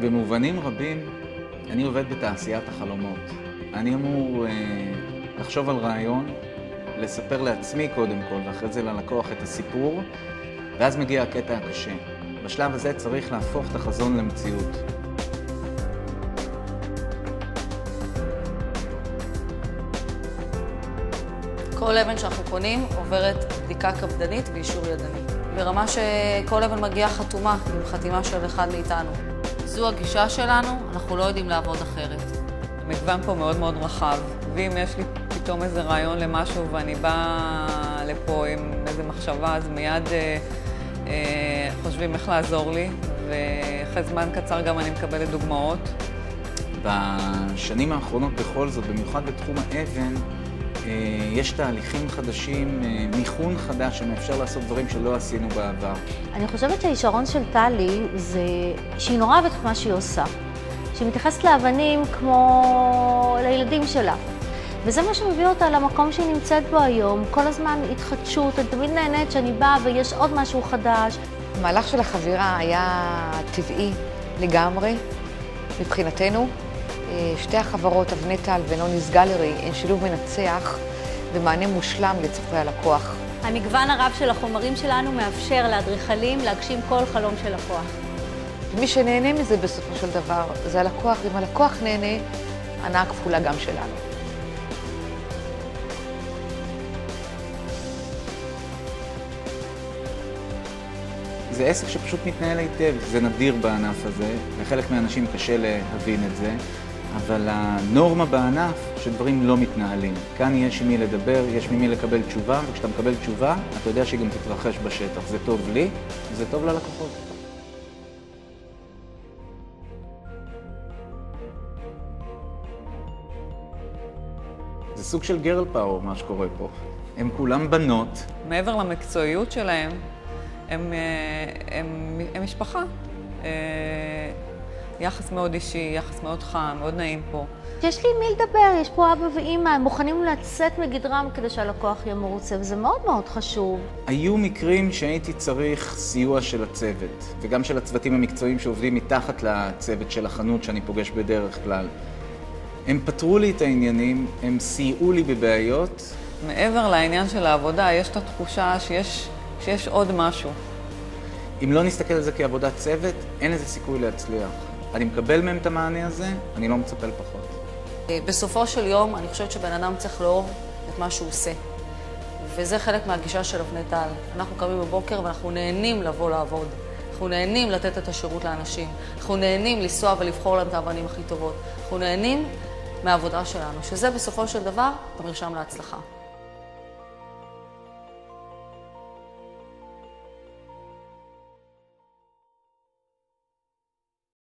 במובנים רבים, אני עובד בתעשיית החלומות. אני אמור לחשוב על רעיון, לספר לעצמי קודם כל, ואחרי זה ללקוח את הסיפור, ואז מגיע הקטע הקשה. בשלב הזה צריך להפוך את החזון למציאות. כל אבן שאנחנו קונים עוברת בדיקה קפדנית ואישור ידני. ברמה שכל אבן מגיעה חתומה עם חתימה של אחד מאיתנו. זו הגישה שלנו, אנחנו לא יודעים לעבוד אחרת. המגוון פה מאוד מאוד רחב, ואם יש לי פתאום איזה רעיון למשהו ואני באה לפה עם איזה מחשבה, אז מיד חושבים איך לעזור לי, ואחרי זמן קצר גם אני מקבלת דוגמאות. בשנים האחרונות בכל זאת, במיוחד בתחום האבן, יש תהליכים חדשים, מיכון חדש שמאפשר לעשות דברים שלא עשינו בעבר. אני חושבת שהישרון של טלי זה שהיא נורא אוהבת את מה שהיא עושה. שהיא מתייחסת לאבנים כמו לילדים שלה. וזה מה שמביא אותה למקום שהיא נמצאת בו היום. כל הזמן התחדשות, אני תמיד נהנית שאני באה ויש עוד משהו חדש. המהלך של החבירה היה טבעי לגמרי מבחינתנו. שתי החברות, אבנטל ונוניס גלרי, הן שילוב מנצח ומענה מושלם לצורכי הלקוח. המגוון הרב של החומרים שלנו מאפשר לאדריכלים להגשים כל חלום של לקוח. מי שנהנה מזה בסופו של דבר זה הלקוח. אם הלקוח נהנה, הנאה כפולה גם שלנו. זה עסק שפשוט מתנהל היטב, זה נדיר בענף הזה, לחלק מהאנשים קשה להבין את זה, אבל הנורמה בענף שדברים לא מתנהלים. כאן יש עם מי לדבר, יש ממי לקבל תשובה, וכשאתה מקבל תשובה, אתה יודע שהיא גם תתרחש בשטח. זה טוב לי, זה טוב ללקוחות. זה סוג של גרל פאוור, מה שקורה פה. הם כולם בנות. מעבר למקצועיות שלהם, הם משפחה. יחס מאוד אישי, יחס מאוד חם, מאוד נעים פה. יש לי מי לדבר, יש פה אבא ואמא, הם מוכנים לצאת מגדרם כדי שהלקוח יהיה מרוצה, וזה מאוד מאוד חשוב. היו מקרים שהייתי צריך סיוע של הצוות, וגם של הצוותים המקצועיים שעובדים מתחת לצוות של החנות שאני פוגש בדרך כלל. הם פתרו לי את העניינים, הם סייעו לי בבעיות. מעבר לעניין של העבודה, יש את התחושה שיש עוד משהו. אם לא נסתכל על זה כעבודת צוות, אין לזה סיכוי להצליח. אני מקבל מהם את המענה הזה, אני לא מצפה לפחות. בסופו של יום, אני חושבת שבן אדם צריך לאהוב את מה שהוא עושה. וזה חלק מהגישה של אבנטל. אנחנו קמים בבוקר ואנחנו נהנים לבוא לעבוד. אנחנו נהנים לתת את השירות לאנשים. אנחנו נהנים לנסוע ולבחור להם את האבנים הכי טובות. אנחנו נהנים מהעבודה שלנו, שזה בסופו של דבר המרשם להצלחה.